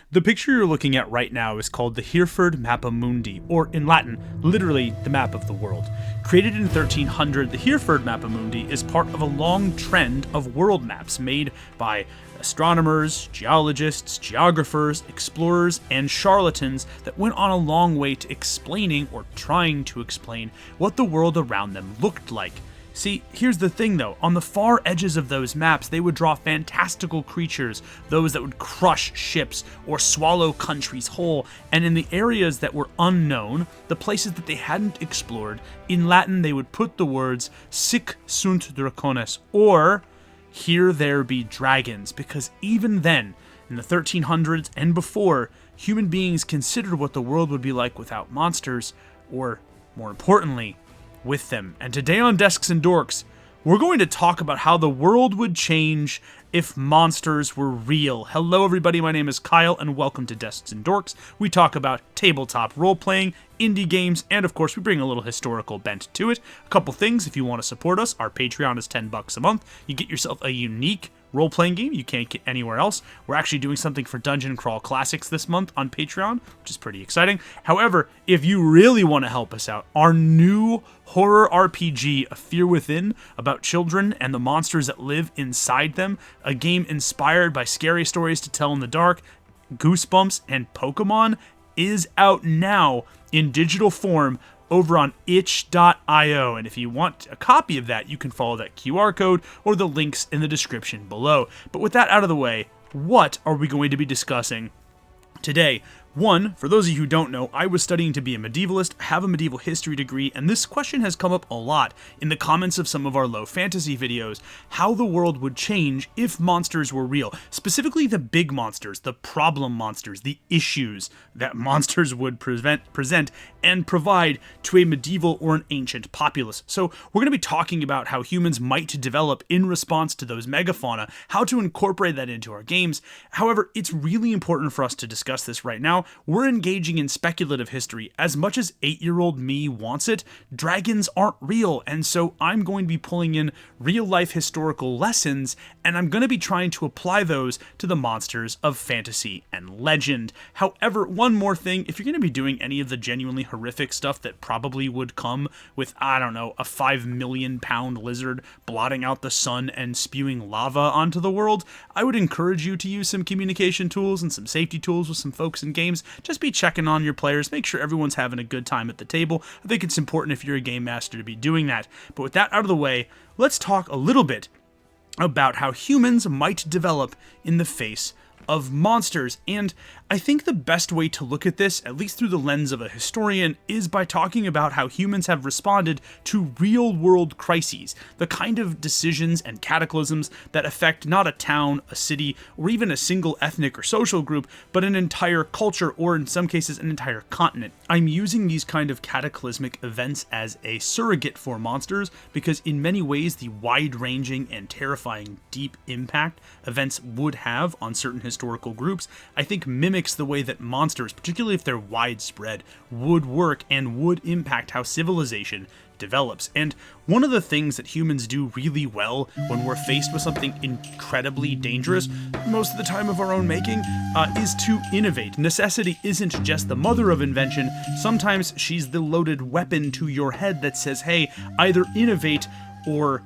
The picture you're looking at right now is called the Hereford Mappa Mundi, or in Latin, literally the map of the world. Created in 1300, the Hereford Mappa Mundi is part of a long trend of world maps made by astronomers, geologists, geographers, explorers, and charlatans that went on a long way to explaining or trying to explain what the world around them looked like. See, here's the thing though, on the far edges of those maps, they would draw fantastical creatures, those that would crush ships or swallow countries whole, and in the areas that were unknown, the places that they hadn't explored, in Latin they would put the words sic sunt dracones, or here there be dragons, because even then, in the 1300s and before, human beings considered what the world would be like without monsters, or more importantly, with them. And today on Desks and Dorks, we're going to talk about how the world would change if monsters were real. Hello everybody, my name is Kyle and welcome to Desks and Dorks. We talk about tabletop role-playing, indie games, and of course we bring a little historical bent to it. A couple things, if you want to support us, our Patreon is $10 a month. You get yourself a unique role-playing game you can't get anywhere else. We're actually doing something for Dungeon Crawl Classics this month on Patreon, which is pretty exciting. However, if you really want to help us out, our new horror RPG, A Fear Within, about children and the monsters that live inside them, a game inspired by scary stories to tell in the dark, Goosebumps, and Pokemon, is out now in digital form over on itch.io, and if you want a copy of that, you can follow that QR code or the links in the description below. But with that out of the way, what are we going to be discussing today? One, for those of you who don't know, I was studying to be a medievalist, have a medieval history degree, and this question has come up a lot in the comments of some of our low fantasy videos, how the world would change if monsters were real. Specifically the big monsters, the problem monsters, the issues that monsters would present and provide to a medieval or an ancient populace. So we're going to be talking about how humans might develop in response to those megafauna, how to incorporate that into our games. However, it's really important for us to discuss this right now. We're engaging in speculative history. As much as 8-year-old me wants it, dragons aren't real, and so I'm going to be pulling in real-life historical lessons, and I'm going to be trying to apply those to the monsters of fantasy and legend. However, one more thing, if you're going to be doing any of the genuinely horrific stuff that probably would come with, I don't know, a 5 million pound lizard blotting out the sun and spewing lava onto the world, I would encourage you to use some communication tools and some safety tools with some folks in games. Just be checking on your players, make sure everyone's having a good time at the table. I think it's important if you're a game master to be doing that. But with that out of the way, let's talk a little bit about how humans might develop in the face of monsters. And I think the best way to look at this, at least through the lens of a historian, is by talking about how humans have responded to real-world crises, the kind of decisions and cataclysms that affect not a town, a city, or even a single ethnic or social group, but an entire culture, or in some cases, an entire continent. I'm using these kind of cataclysmic events as a surrogate for monsters, because in many ways, the wide-ranging and terrifying deep impact events would have on certain historical groups, I think mimics the way that monsters, particularly if they're widespread, would work and would impact how civilization develops. And one of the things that humans do really well when we're faced with something incredibly dangerous, most of the time of our own making, is to innovate. Necessity isn't just the mother of invention. Sometimes she's the loaded weapon to your head that says, hey, either innovate or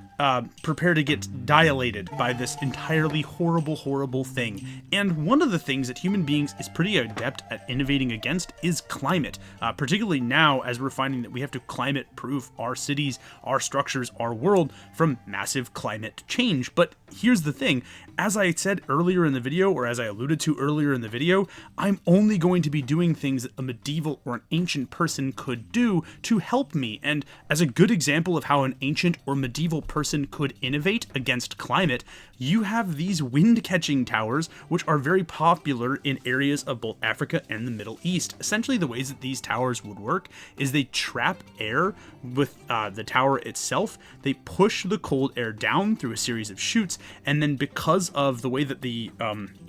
prepare to get dilated by this entirely horrible thing. And one of the things that human beings is pretty adept at innovating against is climate, particularly now as we're finding that we have to climate-proof our cities, our structures, our world from massive climate change. But here's the thing, as I said earlier in the video, or as I alluded to earlier in the video, I'm only going to be doing things that a medieval or an ancient person could do to help me. And as a good example of how an ancient or medieval person could innovate against climate, you have these wind-catching towers, which are very popular in areas of both Africa and the Middle East. Essentially, the ways that these towers would work is they trap air with the tower itself. They push the cold air down through a series of chutes, and then because of the way that the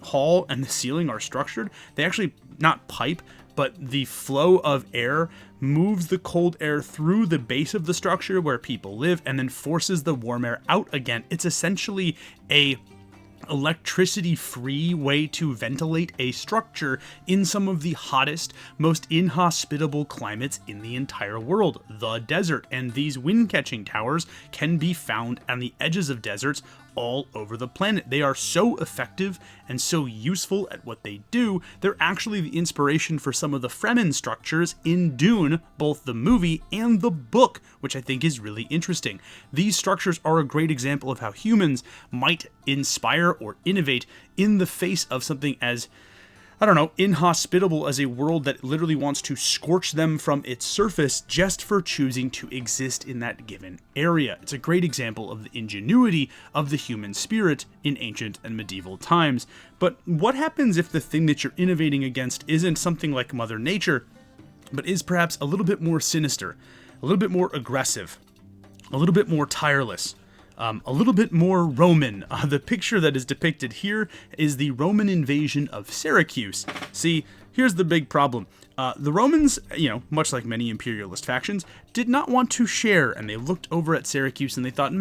hall and the ceiling are structured, they actually not pipe, but the flow of air moves the cold air through the base of the structure where people live and then forces the warm air out again. It's essentially a electricity-free way to ventilate a structure in some of the hottest, most inhospitable climates in the entire world, the desert. And these wind-catching towers can be found on the edges of deserts all over the planet. They are so effective and so useful at what they do, they're actually the inspiration for some of the Fremen structures in Dune, both the movie and the book, which I think is really interesting. These structures are a great example of how humans might inspire or innovate in the face of something as, I don't know, inhospitable as a world that literally wants to scorch them from its surface just for choosing to exist in that given area. It's a great example of the ingenuity of the human spirit in ancient and medieval times. But what happens if the thing that you're innovating against isn't something like Mother Nature, but is perhaps a little bit more sinister, a little bit more aggressive, a little bit more tireless? A little bit more Roman. The picture that is depicted here is the Roman invasion of Syracuse. See, here's the big problem. The Romans, much like many imperialist factions, did not want to share, and they looked over at Syracuse and they thought,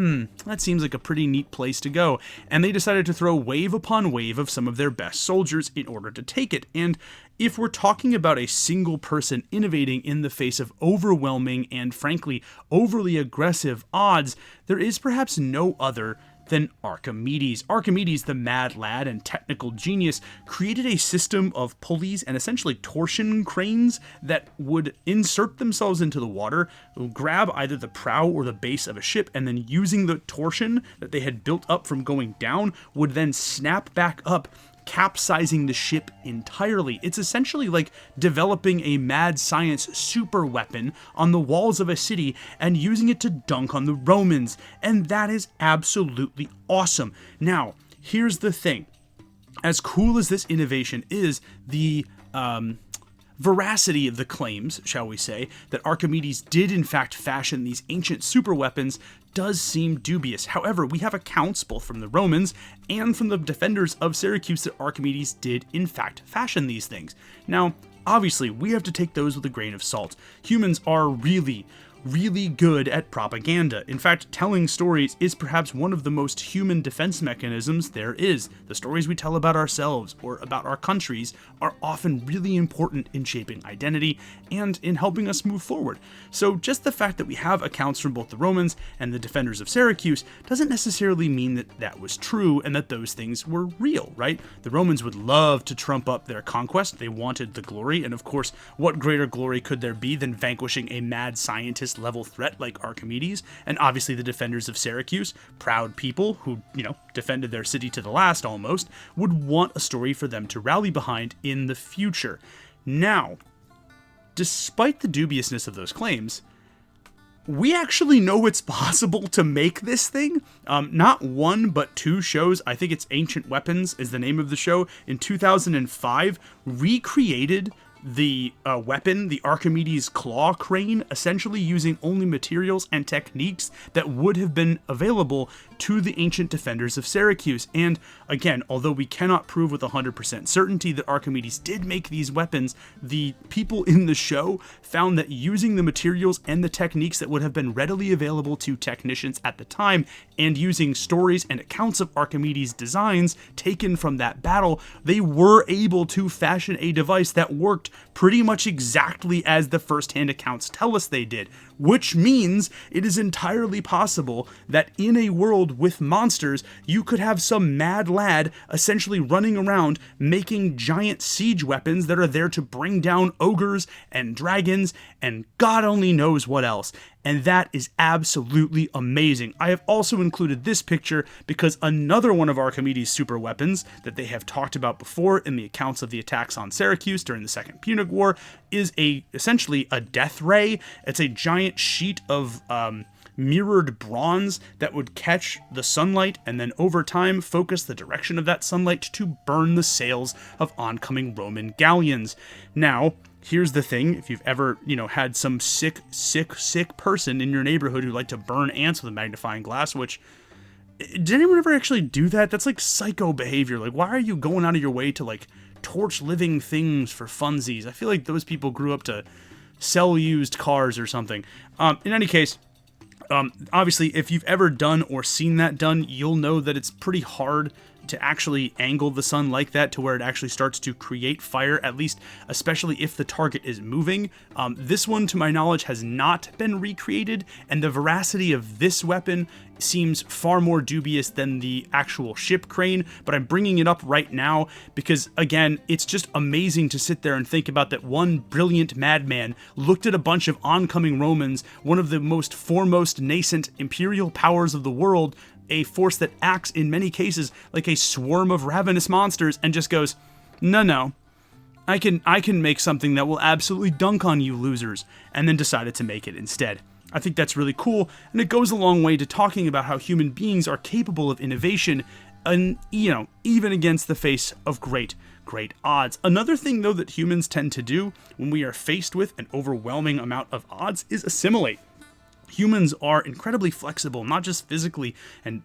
that seems like a pretty neat place to go. And they decided to throw wave upon wave of some of their best soldiers in order to take it. And if we're talking about a single person innovating in the face of overwhelming and frankly overly aggressive odds, there is perhaps no other than Archimedes. Archimedes, the mad lad and technical genius, created a system of pulleys and essentially torsion cranes that would insert themselves into the water, grab either the prow or the base of a ship, and then using the torsion that they had built up from going down, would then snap back up, capsizing the ship entirely. It's essentially like developing a mad science super weapon on the walls of a city and using it to dunk on the Romans. And that is absolutely awesome. Now, here's the thing. As cool as this innovation is, the veracity of the claims, shall we say, that Archimedes did in fact fashion these ancient super weapons does seem dubious. However, we have accounts both from the Romans and from the defenders of Syracuse that Archimedes did in fact fashion these things. Now, obviously, we have to take those with a grain of salt. Humans are really good at propaganda. In fact, telling stories is perhaps one of the most human defense mechanisms there is. The stories we tell about ourselves or about our countries are often really important in shaping identity and in helping us move forward. So just the fact that we have accounts from both the Romans and the defenders of Syracuse doesn't necessarily mean that that was true and that those things were real, right? The Romans would love to trump up their conquest. They wanted the glory, and of course, what greater glory could there be than vanquishing a mad scientist level threat like Archimedes? And obviously the defenders of Syracuse, proud people who, defended their city to the last almost, would want a story for them to rally behind in the future. Now, despite the dubiousness of those claims, we actually know it's possible to make this thing. Not one, but two shows, I think it's Ancient Weapons is the name of the show, in 2005, recreated the weapon, the Archimedes claw crane, essentially using only materials and techniques that would have been available to the ancient defenders of Syracuse. And again, although we cannot prove with 100% certainty that Archimedes did make these weapons, the people in the show found that using the materials and the techniques that would have been readily available to technicians at the time, and using stories and accounts of Archimedes' designs taken from that battle, they were able to fashion a device that worked pretty much exactly as the first-hand accounts tell us they did, which means it is entirely possible that in a world with monsters, you could have some mad lad essentially running around making giant siege weapons that are there to bring down ogres and dragons and God only knows what else. And that is absolutely amazing. I have also included this picture because another one of Archimedes' super weapons that they have talked about before in the accounts of the attacks on Syracuse during the Second Punic War is essentially a death ray. It's a giant sheet of mirrored bronze that would catch the sunlight and then over time focus the direction of that sunlight to burn the sails of oncoming Roman galleons. Now, here's the thing, if you've ever, had some sick person in your neighborhood who liked to burn ants with a magnifying glass, which, did anyone ever actually do that? That's like psycho behavior. Like, why are you going out of your way to, torch living things for funsies? I feel like those people grew up to sell used cars or something. In any case, obviously, if you've ever done or seen that done, you'll know that it's pretty hard to actually angle the sun like that to where it actually starts to create fire, at least, especially if the target is moving. This one, to my knowledge, has not been recreated, and the veracity of this weapon seems far more dubious than the actual ship crane, but I'm bringing it up right now because, again, it's just amazing to sit there and think about that one brilliant madman looked at a bunch of oncoming Romans, one of the most foremost nascent imperial powers of the world, a force that acts in many cases like a swarm of ravenous monsters, and just goes, no, I can make something that will absolutely dunk on you losers, and then decided to make it instead. I think that's really cool, and it goes a long way to talking about how human beings are capable of innovation, and, even against the face of great odds. Another thing, though, that humans tend to do when we are faced with an overwhelming amount of odds is assimilate. Humans are incredibly flexible, not just physically,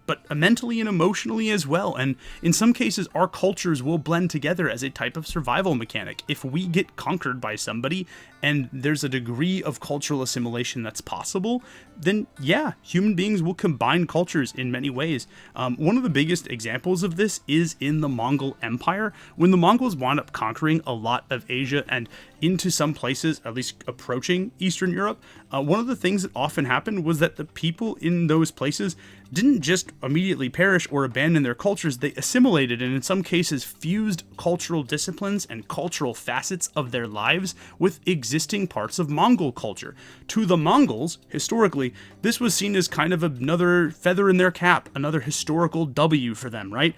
but mentally and emotionally as well. And in some cases, our cultures will blend together as a type of survival mechanic. If we get conquered by somebody and there's a degree of cultural assimilation that's possible, then yeah, human beings will combine cultures in many ways. One of the biggest examples of this is in the Mongol Empire. When the Mongols wound up conquering a lot of Asia and into some places, at least approaching Eastern Europe, one of the things that often happened was that the people in those places didn't just immediately perish or abandon their cultures, they assimilated and in some cases fused cultural disciplines and cultural facets of their lives with existing parts of Mongol culture. To the Mongols, historically, this was seen as kind of another feather in their cap, another historical W for them, right?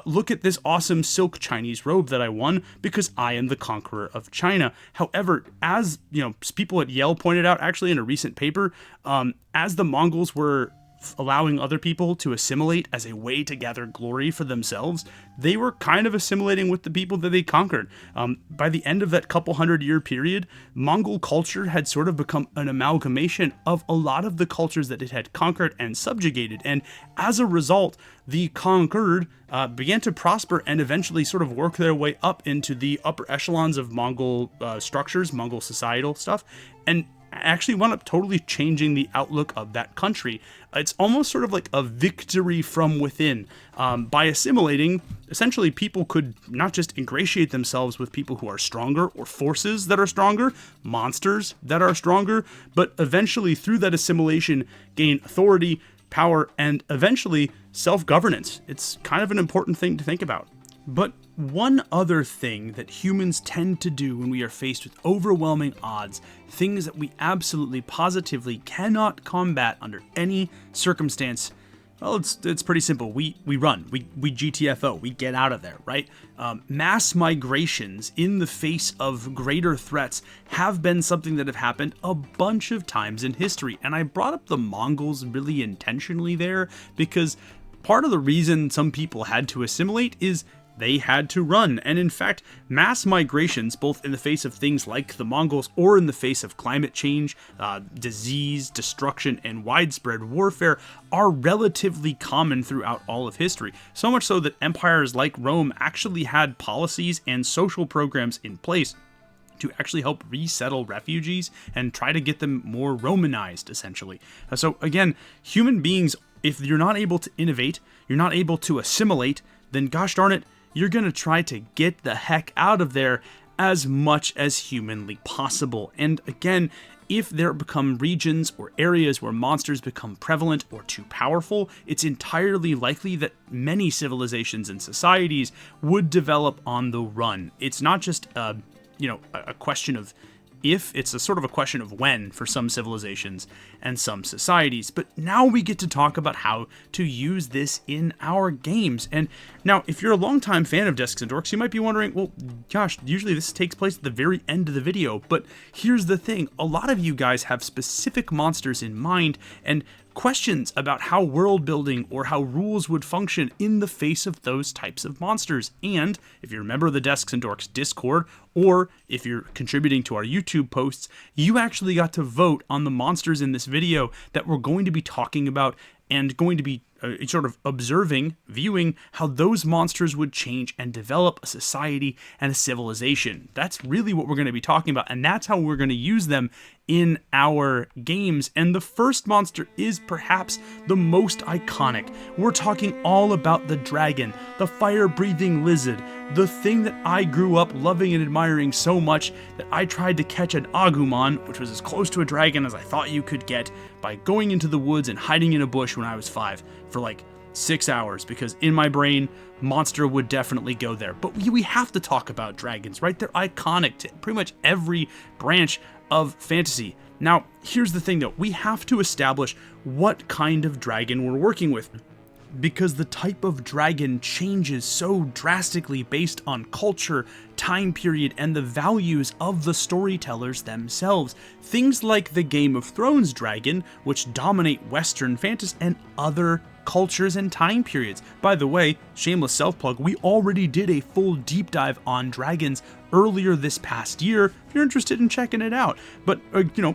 Look at this awesome silk Chinese robe that I won because I am the conqueror of China. However, as people at Yale pointed out actually in a recent paper, as the Mongols were allowing other people to assimilate as a way to gather glory for themselves, they were kind of assimilating with the people that they conquered. By the end of that couple 100-year period, Mongol culture had sort of become an amalgamation of a lot of the cultures that it had conquered and subjugated, and as a result, the conquered began to prosper and eventually sort of work their way up into the upper echelons of Mongol structures, Mongol societal stuff, and actually wound up totally changing the outlook of that country. It's almost sort of like a victory from within. By assimilating, essentially people could not just ingratiate themselves with people who are stronger or forces that are stronger, monsters that are stronger, but eventually through that assimilation gain authority, power, and eventually self-governance. It's kind of an important thing to think about. But one other thing that humans tend to do when we are faced with overwhelming odds, things that we absolutely positively cannot combat under any circumstance, well, it's pretty simple. We run, we GTFO, we get out of there, right? Mass migrations in the face of greater threats have been something that have happened a bunch of times in history. And I brought up the Mongols really intentionally there because part of the reason some people had to assimilate is they had to run. And in fact, mass migrations, both in the face of things like the Mongols or in the face of climate change, disease, destruction, and widespread warfare, are relatively common throughout all of history. So much so that empires like Rome actually had policies and social programs in place to actually help resettle refugees and try to get them more Romanized, essentially. So again, human beings, if you're not able to innovate, you're not able to assimilate, then gosh darn it, you're going to try to get the heck out of there as much as humanly possible. And again, if there become regions or areas where monsters become prevalent or too powerful, it's entirely likely that many civilizations and societies would develop on the run. It's not just a question of if, it's a sort of a question of when for some civilizations and some societies. But now we get to talk about how to use this in our games. And now, if you're a longtime fan of Desks and Dorks, you might be wondering, well, gosh, usually this takes place at the very end of the video. But here's the thing, a lot of you guys have specific monsters in mind and questions about how world building or how rules would function in the face of those types of monsters. And if you're a member of the Desks and Dorks Discord, or if you're contributing to our YouTube posts, you actually got to vote on the monsters in this video that we're going to be talking about and going to be sort of observing, viewing how those monsters would change and develop a society and a civilization. That's really what we're going to be talking about, and that's how we're going to use them in our games. And the first monster is perhaps the most iconic. We're talking all about the dragon, the fire-breathing lizard, the thing that I grew up loving and admiring so much that I tried to catch an Agumon, which was as close to a dragon as I thought you could get, by going into the woods and hiding in a bush when I was 5 for like 6 hours, because in my brain, monster would definitely go there. But we have to talk about dragons, right? They're iconic to pretty much every branch of fantasy. Now, here's the thing though, we have to establish what kind of dragon we're working with, because the type of dragon changes so drastically based on culture, time period, and the values of the storytellers themselves. Things like the Game of Thrones dragon, which dominate Western fantasy and other cultures and time periods. By the way, shameless self-plug, we already did a full deep dive on dragons earlier this past year, if you're interested in checking it out. But,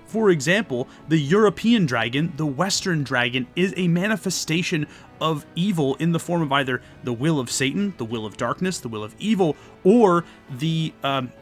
for example, the European dragon, the Western dragon, is a manifestation of evil in the form of either the will of Satan, the will of darkness, the will of evil, or the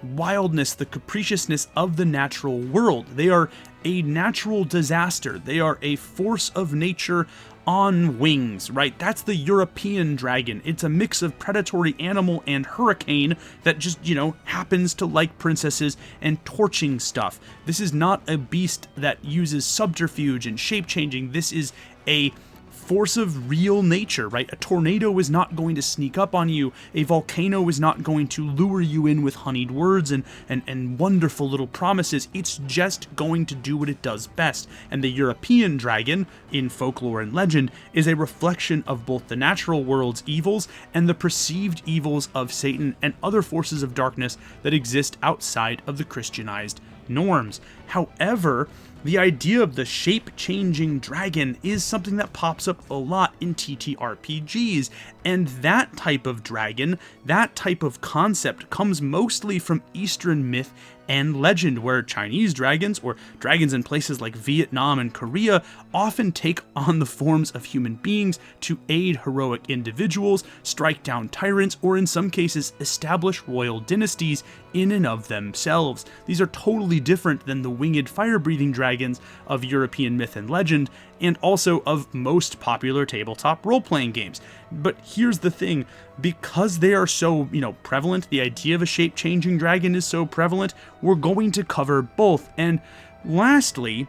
wildness, the capriciousness of the natural world. They are a natural disaster. They are a force of nature on wings, right? That's the European dragon. It's a mix of predatory animal and hurricane that just, happens to like princesses and torching stuff. This is not a beast that uses subterfuge and shape-changing. This is a force of real nature, right? A tornado is not going to sneak up on you. A volcano is not going to lure you in with honeyed words and wonderful little promises. It's just going to do what it does best. And the European dragon, in folklore and legend, is a reflection of both the natural world's evils and the perceived evils of Satan and other forces of darkness that exist outside of the Christianized norms. However, the idea of the shape-changing dragon is something that pops up a lot in TTRPGs, and that type of dragon, that type of concept, comes mostly from Eastern myth and legend, where Chinese dragons, or dragons in places like Vietnam and Korea, often take on the forms of human beings to aid heroic individuals, strike down tyrants, or in some cases establish royal dynasties in and of themselves. These are totally different than the winged fire-breathing dragons of European myth and legend, and also of most popular tabletop role-playing games. But here's the thing, because they are so, prevalent, the idea of a shape-changing dragon is so prevalent, we're going to cover both. And lastly,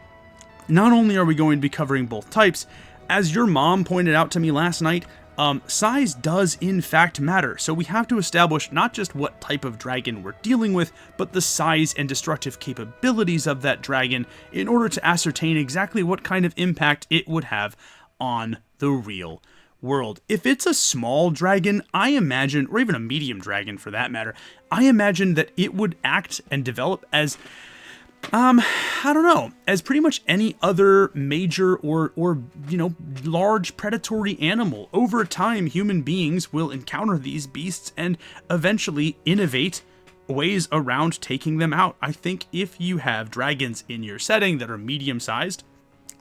not only are we going to be covering both types, as your mom pointed out to me last night, size does in fact matter. So we have to establish not just what type of dragon we're dealing with, but the size and destructive capabilities of that dragon in order to ascertain exactly what kind of impact it would have on the real world. If it's a small dragon, I imagine, or even a medium dragon for that matter, I imagine that it would act and develop as as pretty much any other major or large predatory animal. Over time, human beings will encounter these beasts and eventually innovate ways around taking them out. I think if you have dragons in your setting that are medium-sized,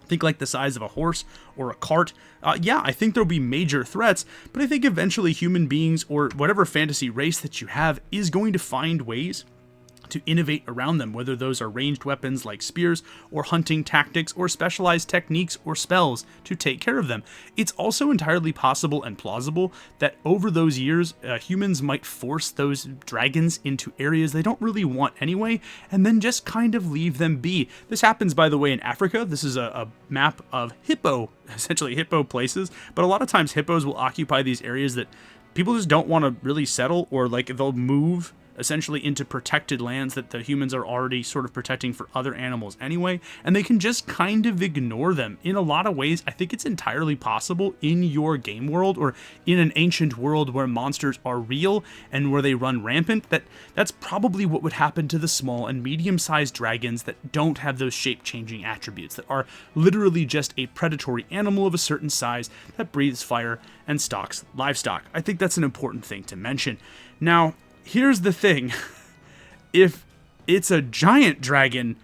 think like the size of a horse or a cart, I think there'll be major threats, but I think eventually human beings, or whatever fantasy race that you have, is going to find ways to innovate around them, whether those are ranged weapons like spears, or hunting tactics, or specialized techniques or spells to take care of them. It's also entirely possible and plausible that over those years, humans might force those dragons into areas they don't really want anyway, and then just kind of leave them be. This happens, by the way, in Africa. This is a map of essentially hippo places, but a lot of times hippos will occupy these areas that people just don't want to really settle, or like they'll move essentially into protected lands that the humans are already sort of protecting for other animals anyway, and they can just kind of ignore them. In a lot of ways, I think it's entirely possible in your game world, or in an ancient world where monsters are real and where they run rampant, that's probably what would happen to the small and medium-sized dragons that don't have those shape-changing attributes, that are literally just a predatory animal of a certain size that breathes fire and stalks livestock. I think that's an important thing to mention. Now, here's the thing. If it's a giant dragon,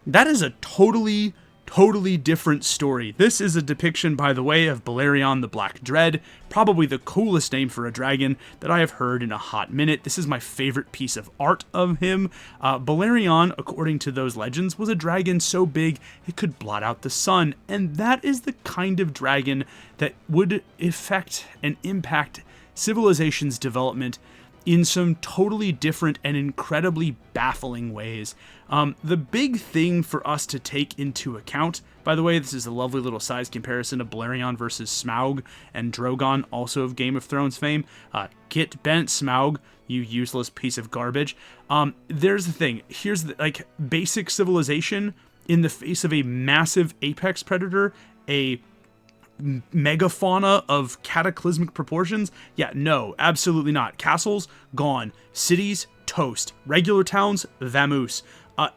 that is a totally totally different story. This is a depiction, by the way, of Balerion the Black Dread, probably the coolest name for a dragon that I have heard in a hot minute. This is my favorite piece of art of him. Balerion, according to those legends, was a dragon so big it could blot out the sun, and that is the kind of dragon that would affect and impact Civilizations' development in some totally different and incredibly baffling ways. The big thing for us to take into account, by the way, this is a lovely little size comparison of Balerion versus Smaug and Drogon, also of Game of Thrones fame. Get bent, Smaug, you useless piece of garbage. There's the thing. Here's the basic civilization in the face of a massive apex predator, a megafauna of cataclysmic proportions? Yeah, no, absolutely not. Castles, gone. Cities, toast. Regular towns, vamoose.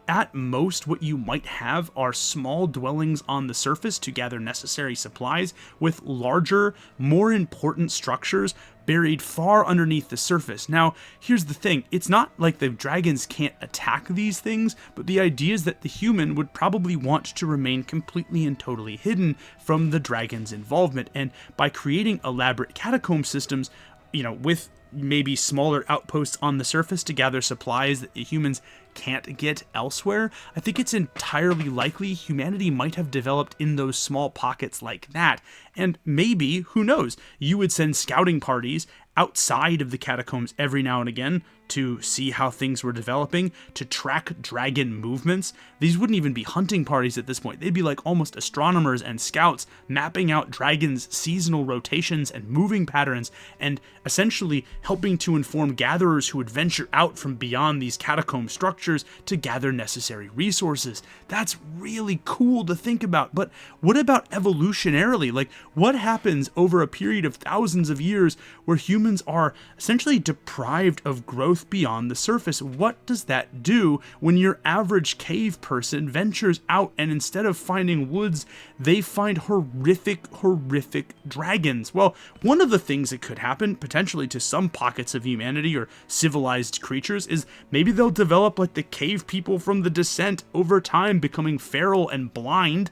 At most, what you might have are small dwellings on the surface to gather necessary supplies, with larger, more important structures buried far underneath the surface. Now, here's the thing. It's not like the dragons can't attack these things, but the idea is that the human would probably want to remain completely and totally hidden from the dragon's involvement. And by creating elaborate catacomb systems, with maybe smaller outposts on the surface to gather supplies that the humans can't get elsewhere, I think it's entirely likely humanity might have developed in those small pockets like that. And maybe, who knows, you would send scouting parties outside of the catacombs every now and again to see how things were developing, to track dragon movements. These wouldn't even be hunting parties at this point. They'd be like almost astronomers and scouts mapping out dragons' seasonal rotations and moving patterns, and essentially helping to inform gatherers who would venture out from beyond these catacomb structures to gather necessary resources. That's really cool to think about. But what about evolutionarily? Like, what happens over a period of thousands of years where humans are essentially deprived of growth beyond the surface? What does that do when your average cave person ventures out and instead of finding woods, they find horrific dragons? Well, one of the things that could happen potentially to some pockets of humanity or civilized creatures is maybe they'll develop like the cave people from The Descent over time, becoming feral and blind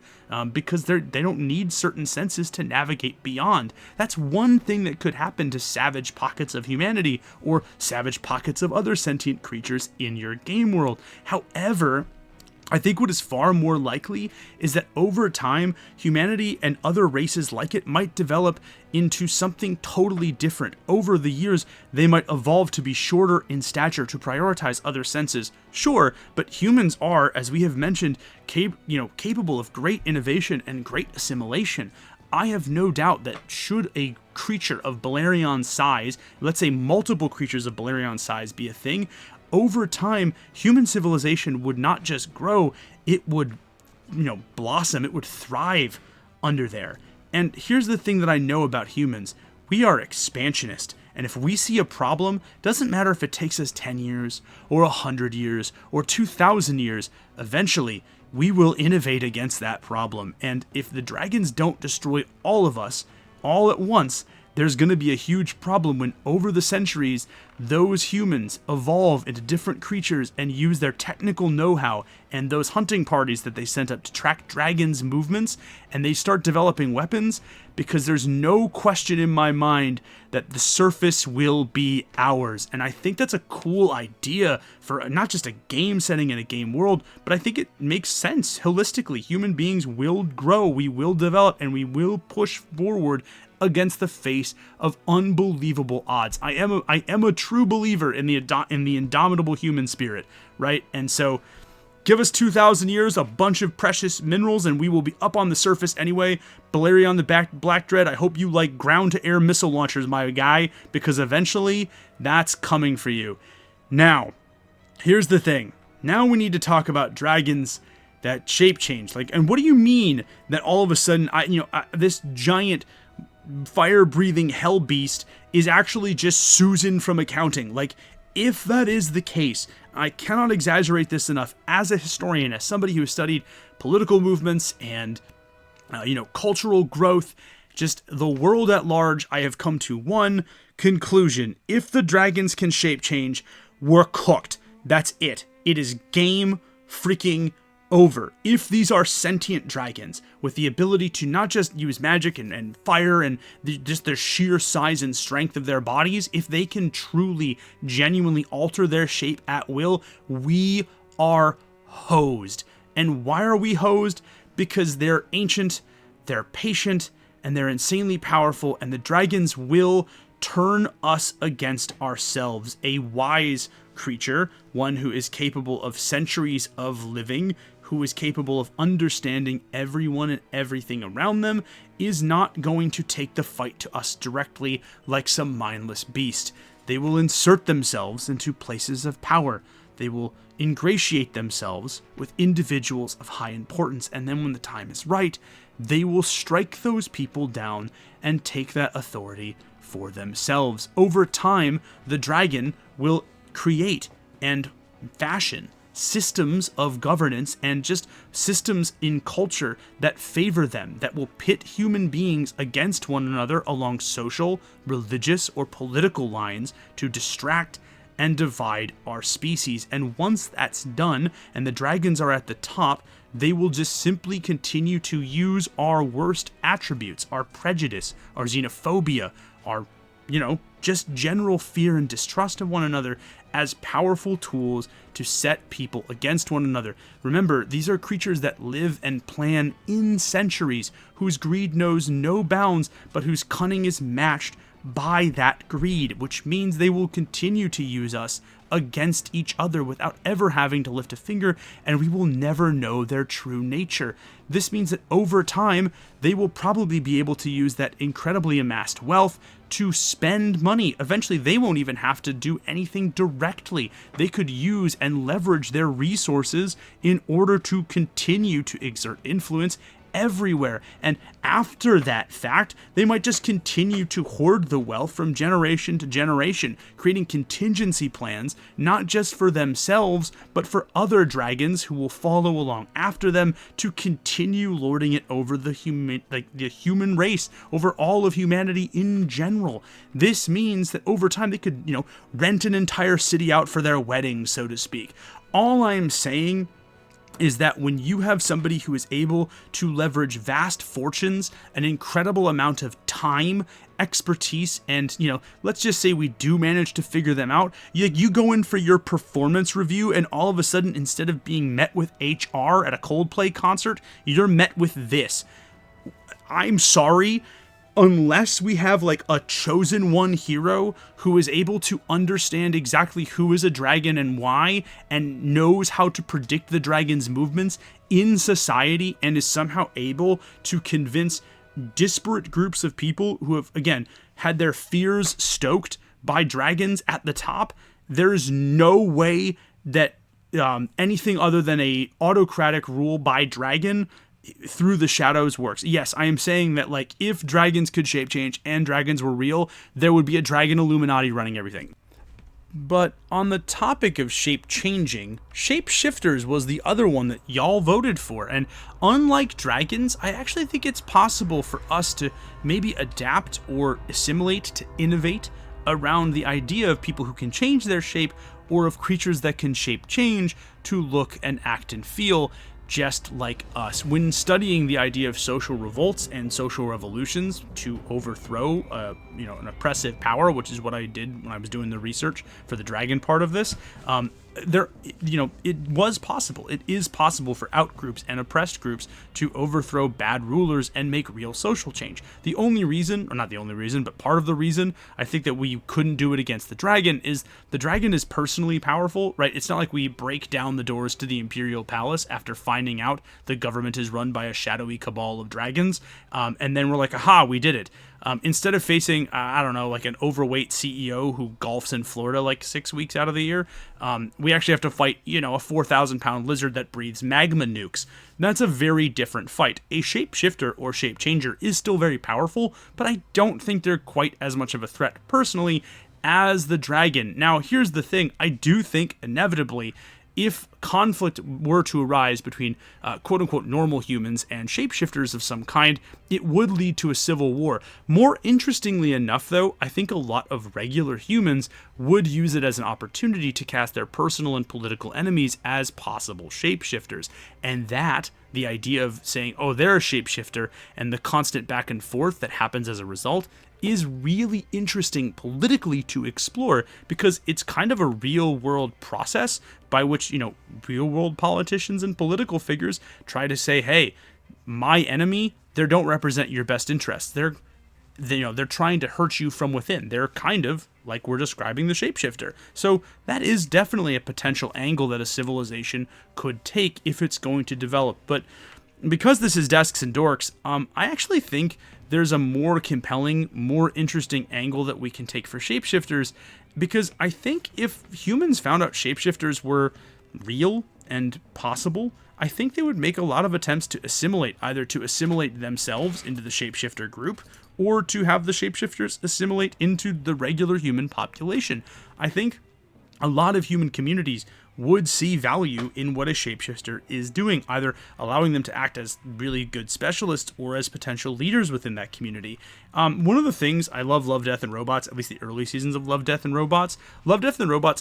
because they don't need certain senses to navigate beyond. That's one thing that could happen to savage pockets of humanity or savage pockets of other sentient creatures in your game world. However, I think what is far more likely is that over time, humanity and other races like it might develop into something totally different. Over the years, they might evolve to be shorter in stature to prioritize other senses. Sure, but humans are, as we have mentioned, capable of great innovation and great assimilation. I have no doubt that should a creature of Balerion's size, let's say multiple creatures of Balerion's size, be a thing, over time, human civilization would not just grow, it would, blossom, it would thrive under there. And here's the thing that I know about humans. We are expansionist. And if we see a problem, doesn't matter if it takes us 10 years, or 100 years, or 2,000 years, eventually, we will innovate against that problem. And if the dragons don't destroy all of us, all at once, there's going to be a huge problem when over the centuries, those humans evolve into different creatures and use their technical know-how and those hunting parties that they sent up to track dragons' movements, and they start developing weapons, because there's no question in my mind that the surface will be ours. And I think that's a cool idea for not just a game setting in a game world, but I think it makes sense holistically. Human beings will grow, we will develop, and we will push forward against the face of unbelievable odds. I am a true believer in the indomitable human spirit, right? And so give us 2,000 years, a bunch of precious minerals, and we will be up on the surface anyway. Balerion the Black Dread, I hope you like ground-to-air missile launchers, my guy, because eventually that's coming for you. Now, here's the thing. Now we need to talk about dragons that shape change. And what do you mean that all of a sudden, this giant fire-breathing hell beast is actually just Susan from accounting? If that is the case, I cannot exaggerate this enough, as a historian, as somebody who has studied political movements and, cultural growth, just the world at large, I have come to one conclusion. If the dragons can shape change, we're cooked. That's it. It is game freaking over. If these are sentient dragons with the ability to not just use magic and fire and just their sheer size and strength of their bodies, if they can truly, genuinely alter their shape at will, we are hosed. And why are we hosed? Because they're ancient, they're patient, and they're insanely powerful, and the dragons will turn us against ourselves. A wise creature, one who is capable of centuries of living, who is capable of understanding everyone and everything around them, is not going to take the fight to us directly like some mindless beast. They will insert themselves into places of power. They will ingratiate themselves with individuals of high importance, and then when the time is right, they will strike those people down and take that authority for themselves. Over time, the dragon will create and fashion systems of governance and just systems in culture that favor them, that will pit human beings against one another along social, religious, or political lines to distract and divide our species. And once that's done and the dragons are at the top, they will just simply continue to use our worst attributes, our prejudice, our xenophobia, our, just general fear and distrust of one another as powerful tools to set people against one another. Remember, these are creatures that live and plan in centuries, whose greed knows no bounds, but whose cunning is matched by that greed, which means they will continue to use us against each other without ever having to lift a finger, and we will never know their true nature. This means that over time, they will probably be able to use that incredibly amassed wealth to spend money. Eventually, they won't even have to do anything directly. They could use and leverage their resources in order to continue to exert influence everywhere. And after that fact, they might just continue to hoard the wealth from generation to generation, creating contingency plans, not just for themselves, but for other dragons who will follow along after them to continue lording it over the human race, over all of humanity in general. This means that over time they could, rent an entire city out for their wedding, so to speak. All I'm saying is that when you have somebody who is able to leverage vast fortunes, an incredible amount of time, expertise, and, let's just say we do manage to figure them out, you go in for your performance review, and all of a sudden, instead of being met with HR at a Coldplay concert, you're met with this. I'm sorry, unless we have a chosen one hero who is able to understand exactly who is a dragon and why, and knows how to predict the dragon's movements in society, and is somehow able to convince disparate groups of people who have, again, had their fears stoked by dragons at the top, there's no way that anything other than a autocratic rule by dragon through the shadows works. Yes, I am saying that if dragons could shape change and dragons were real, there would be a dragon Illuminati running everything. But on the topic of shape changing, Shapeshifters was the other one that y'all voted for, and unlike dragons, I actually think it's possible for us to maybe adapt or assimilate, to innovate around the idea of people who can change their shape, or of creatures that can shape change to look and act and feel just like us. When studying the idea of social revolts and social revolutions to overthrow an oppressive power, which is what I did when I was doing the research for the dragon part of this, it was possible. It is possible for outgroups and oppressed groups to overthrow bad rulers and make real social change. The only reason, or not the only reason, but part of the reason I think that we couldn't do it against the dragon is the dragon is personally powerful, right? It's not like we break down the doors to the Imperial Palace after finding out the government is run by a shadowy cabal of dragons, and then we're like, aha, we did it. Instead of facing, an overweight CEO who golfs in Florida 6 weeks out of the year, we actually have to fight, a 4,000-pound lizard that breathes magma nukes. That's a very different fight. A shapeshifter or shape changer is still very powerful, but I don't think they're quite as much of a threat personally as the dragon. Now, here's the thing. I do think inevitably, if conflict were to arise between quote-unquote normal humans and shapeshifters of some kind, it would lead to a civil war. More interestingly enough, though, I think a lot of regular humans would use it as an opportunity to cast their personal and political enemies as possible shapeshifters. And that, the idea of saying, oh, they're a shapeshifter, and the constant back and forth that happens as a result, is really interesting politically to explore, because it's kind of a real world process by which, real world politicians and political figures try to say, hey, my enemy, they don't represent your best interests. They're trying to hurt you from within. They're kind of like we're describing the shapeshifter. So that is definitely a potential angle that a civilization could take if it's going to develop. But because this is Desks and Dorks, I actually think there's a more compelling, more interesting angle that we can take for shapeshifters, because I think if humans found out shapeshifters were real and possible, I think they would make a lot of attempts to assimilate, either to assimilate themselves into the shapeshifter group, or to have the shapeshifters assimilate into the regular human population. I think a lot of human communities would see value in what a shapeshifter is doing, either allowing them to act as really good specialists or as potential leaders within that community. One of the things I love Death and Robots, at least the early seasons of Love, Death and Robots,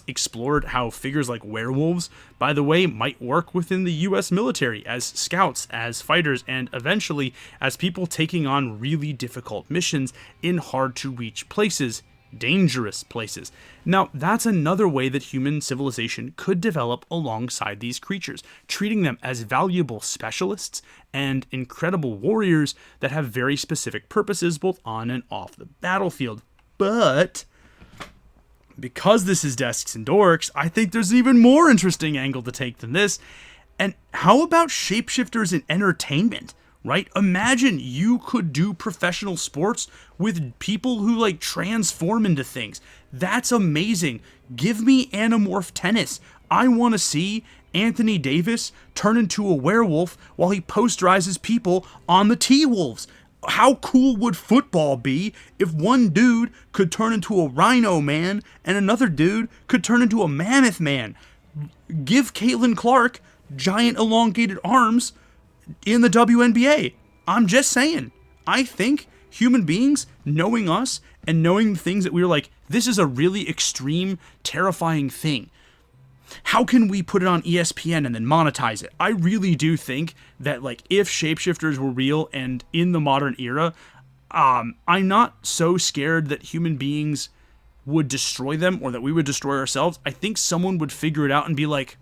explored how figures like werewolves, by the way, might work within the US military as scouts, as fighters, and eventually as people taking on really difficult missions in hard to reach places, dangerous places. Now, that's another way that human civilization could develop alongside these creatures, treating them as valuable specialists and incredible warriors that have very specific purposes both on and off the battlefield. But because this is Desks and Dorks, I think there's an even more interesting angle to take than this. And how about shapeshifters in entertainment? Right? Imagine you could do professional sports with people who transform into things. That's amazing. Give me Animorph tennis. I want to see Anthony Davis turn into a werewolf while he posterizes people on the T-Wolves. How cool would football be if one dude could turn into a rhino man and another dude could turn into a mammoth man? Give Caitlin Clark giant elongated arms in the WNBA. I'm just saying. I think human beings, knowing us and knowing the things that we were like, this is a really extreme, terrifying thing. How can we put it on ESPN and then monetize it? I really do think that if shapeshifters were real and in the modern era, I'm not so scared that human beings would destroy them or that we would destroy ourselves. I think someone would figure it out and be like,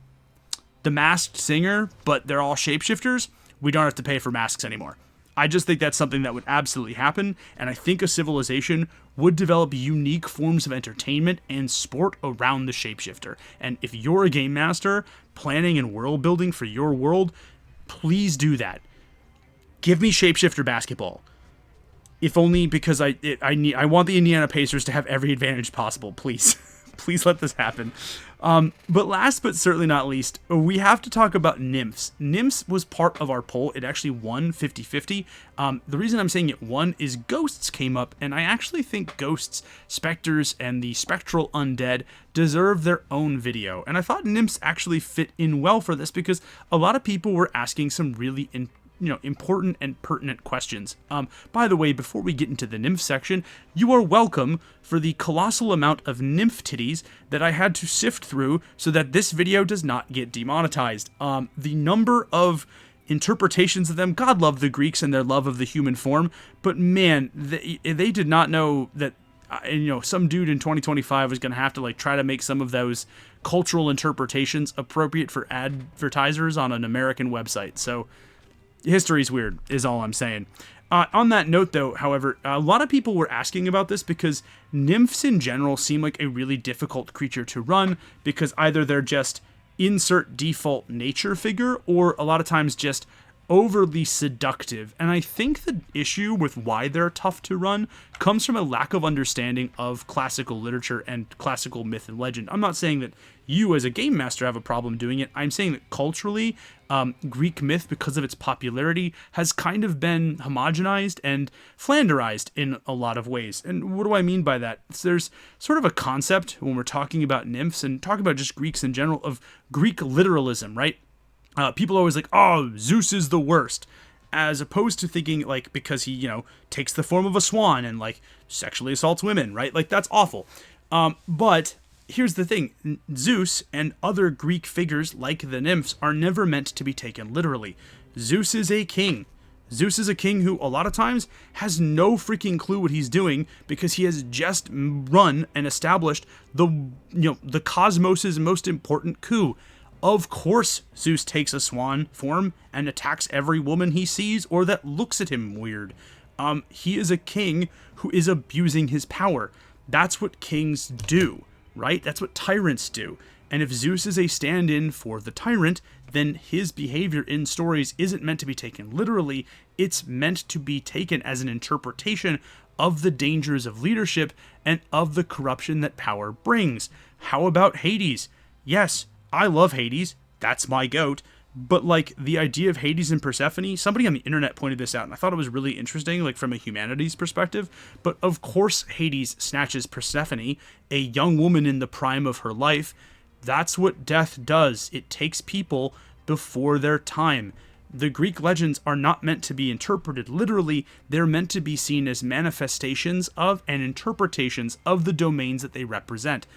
The Masked Singer, but they're all shapeshifters. We don't have to pay for masks anymore. I just think that's something that would absolutely happen, and I think a civilization would develop unique forms of entertainment and sport around the shapeshifter. And if you're a game master planning and world building for your world, please do that. Give me shapeshifter basketball. If only because I want the Indiana Pacers to have every advantage possible. Please. Please let this happen. But last but certainly not least, we have to talk about Nymphs. Nymphs was part of our poll. It actually won 50-50. The reason I'm saying it won is Ghosts came up, and I actually think Ghosts, Spectres, and the Spectral Undead deserve their own video. And I thought Nymphs actually fit in well for this because a lot of people were asking some really important and pertinent questions. By the way, before we get into the nymph section, you are welcome for the colossal amount of nymph titties that I had to sift through so that this video does not get demonetized. The number of interpretations of them, God love the Greeks and their love of the human form, but man, they did not know that some dude in 2025 was going to have to try to make some of those cultural interpretations appropriate for advertisers on an American website. So history's weird, is all I'm saying. On that note, though, however, a lot of people were asking about this because nymphs in general seem like a really difficult creature to run because either they're just insert default nature figure or a lot of times just overly seductive. And I think the issue with why they're tough to run comes from a lack of understanding of classical literature and classical myth and legend. I'm not saying that you as a game master have a problem doing it. I'm saying that culturally, Greek myth, because of its popularity, has kind of been homogenized and flanderized in a lot of ways. And what do I mean by that? There's sort of a concept when we're talking about nymphs and talking about just Greeks in general of Greek literalism, right? People are always like, oh, Zeus is the worst, as opposed to thinking, like, because he, takes the form of a swan and, like, sexually assaults women, right? Like, that's awful. But here's the thing. Zeus and other Greek figures, like the nymphs, are never meant to be taken literally. Zeus is a king. Zeus is a king who, a lot of times, has no freaking clue what he's doing because he has just run and established the cosmos' most important coup. Of course, Zeus takes a swan form and attacks every woman he sees or that looks at him weird. He is a king who is abusing his power. That's what kings do, right? That's what tyrants do. And if Zeus is a stand-in for the tyrant, then his behavior in stories isn't meant to be taken literally. It's meant to be taken as an interpretation of the dangers of leadership and of the corruption that power brings. How about Hades? Yes, I love Hades. That's my goat. But, like, the idea of Hades and Persephone, somebody on the internet pointed this out, and I thought it was really interesting, like, from a humanities perspective. But, of course, Hades snatches Persephone, a young woman in the prime of her life. That's what death does. It takes people before their time. The Greek legends are not meant to be interpreted literally. They're meant to be seen as manifestations of and interpretations of the domains that they represent.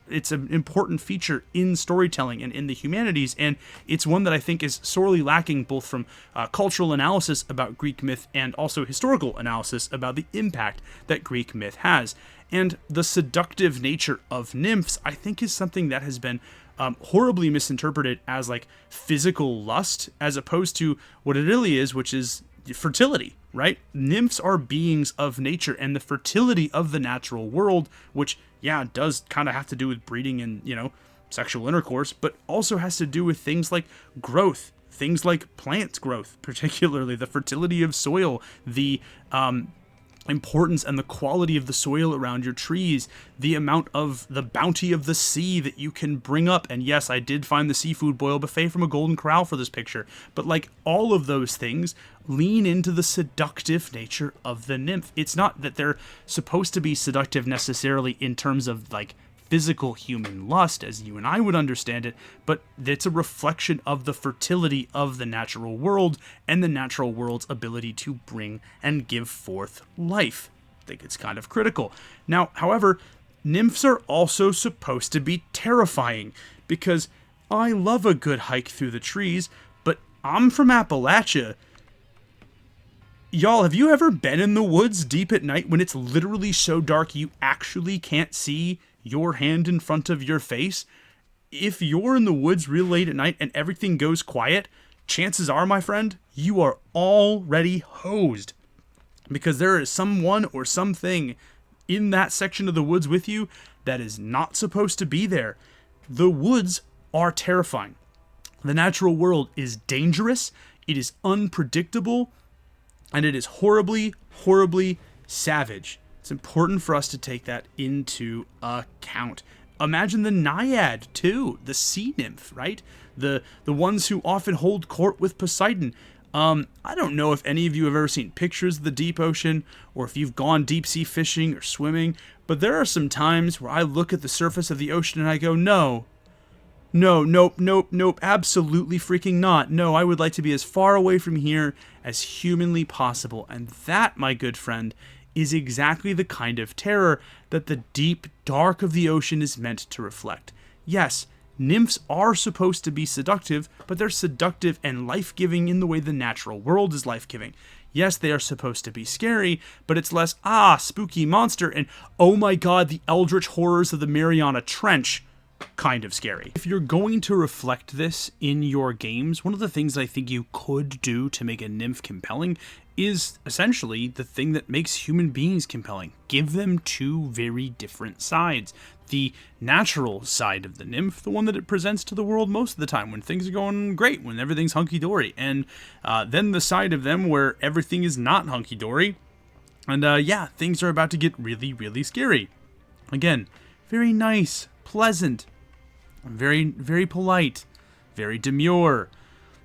It's an important feature in storytelling and in the humanities, and it's one that I think is sorely lacking both from cultural analysis about Greek myth and also historical analysis about the impact that Greek myth has. And the seductive nature of nymphs, I think, is something that has been horribly misinterpreted as like physical lust, as opposed to what it really is, which is fertility, right? Nymphs are beings of nature and the fertility of the natural world, which, yeah, does kind of have to do with breeding and, sexual intercourse, but also has to do with things like growth, things like plant growth, particularly the fertility of soil, the importance and the quality of the soil around your trees, the amount of the bounty of the sea that you can bring up. And yes, I did find the seafood boil buffet from a Golden Corral for this picture, but like all of those things lean into the seductive nature of the nymph. It's not that they're supposed to be seductive necessarily in terms of like physical human lust as you and I would understand it, but it's a reflection of the fertility of the natural world and the natural world's ability to bring and give forth life. I think it's kind of critical. Now, however, nymphs are also supposed to be terrifying, because I love a good hike through the trees, but I'm from Appalachia. Y'all, have you ever been in the woods deep at night when it's literally so dark you actually can't see your hand in front of your face? If you're in the woods real late at night and everything goes quiet, chances are, my friend, you are already hosed, because there is someone or something in that section of the woods with you that is not supposed to be there. The woods are terrifying. The natural world is dangerous, it is unpredictable, and it is horribly, horribly savage. It's important for us to take that into account. Imagine the naiad, too, the sea nymph, right? The ones who often hold court with Poseidon. I don't know if any of you have ever seen pictures of the deep ocean, or if you've gone deep sea fishing or swimming, but there are some times where I look at the surface of the ocean and I go, nope, absolutely freaking not. No, I would like to be as far away from here as humanly possible. And that, my good friend, is exactly the kind of terror that the deep dark of the ocean is meant to reflect. Yes, nymphs are supposed to be seductive, but they're seductive and life-giving in the way the natural world is life-giving. Yes, they are supposed to be scary, but it's less, spooky monster, and oh my god, the eldritch horrors of the Mariana Trench. kind of scary. If you're going to reflect this in your games, one of the things I think you could do to make a nymph compelling is essentially the thing that makes human beings compelling. Give them two very different sides. The natural side of the nymph, the one that it presents to the world most of the time when things are going great, when everything's hunky-dory, and then the side of them where everything is not hunky-dory, and yeah, things are about to get really, really scary. Again, very nice, pleasant, very, very polite, very demure,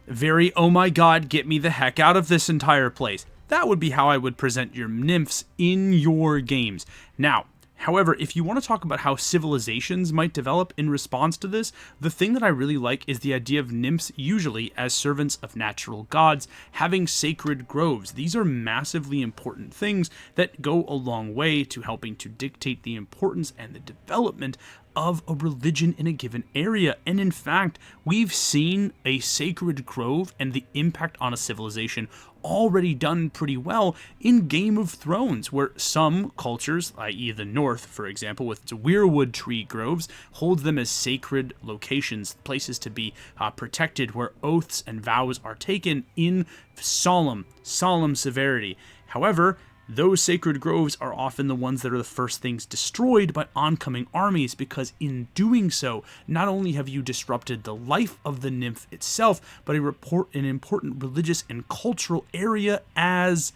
very, oh my god, get me the heck out of this entire place. That would be how I would present your nymphs in your games. Now, however, if you want to talk about how civilizations might develop in response to this, the thing that I really like is the idea of nymphs usually as servants of natural gods, having sacred groves. These are massively important things that go a long way to helping to dictate the importance and the development of a religion in a given area. And in fact, we've seen a sacred grove and the impact on a civilization already done pretty well in Game of Thrones, where some cultures, i.e. the North, for example, with its weirwood tree groves, hold them as sacred locations, places to be protected, where oaths and vows are taken in solemn severity. However, those sacred groves are often the ones that are the first things destroyed by oncoming armies, because in doing so, not only have you disrupted the life of the nymph itself, but an important religious and cultural area as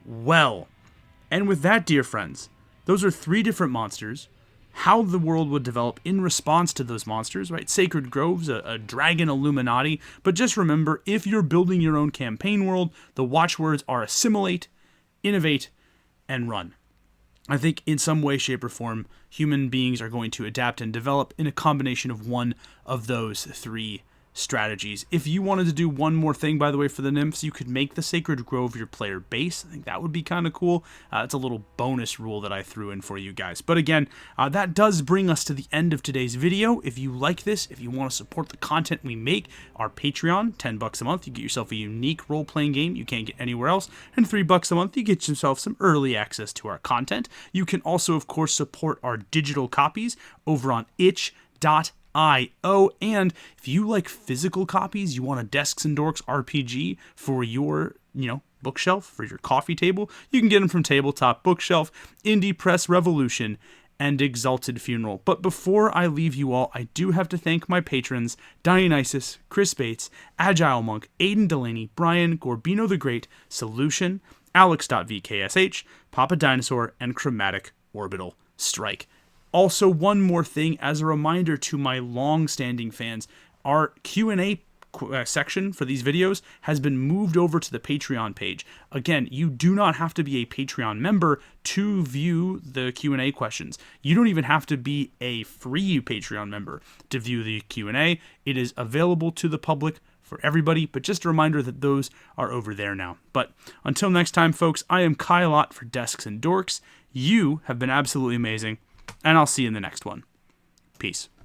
well. And with that, dear friends, those are three different monsters, how the world would develop in response to those monsters, right? Sacred groves, a dragon Illuminati. But just remember, if you're building your own campaign world, the watchwords are assimilate, innovate, and run. I think in some way, shape, or form, human beings are going to adapt and develop in a combination of one of those three strategies. If you wanted to do one more thing, by the way, for the nymphs, you could make the sacred grove your player base. I think that would be kind of cool. It's a little bonus rule that I threw in for you guys. But again, that does bring us to the end of today's video. If you like this, if you want to support the content we make, our Patreon, $10 a month, you get yourself a unique role-playing game you can't get anywhere else, and $3 a month, you get yourself some early access to our content. You can also, of course, support our digital copies over on itch.io. And if you like physical copies, you want a Desks and Dorks RPG for your, bookshelf, for your coffee table, you can get them from Tabletop Bookshelf, Indie Press Revolution, and Exalted Funeral. But before I leave you all, I do have to thank my patrons, Dionysus, Chris Bates, Agile Monk, Aiden Delaney, Brian, Gorbino the Great, Solution, Alex.vksh, Papa Dinosaur, and Chromatic Orbital Strike. Also, one more thing as a reminder to my long-standing fans, our Q&A section for these videos has been moved over to the Patreon page. Again, you do not have to be a Patreon member to view the Q&A questions. You don't even have to be a free Patreon member to view the Q&A. It is available to the public for everybody, but just a reminder that those are over there now. But until next time, folks, I am Kyle Ott for Desks and Dorks. You have been absolutely amazing, and I'll see you in the next one. Peace.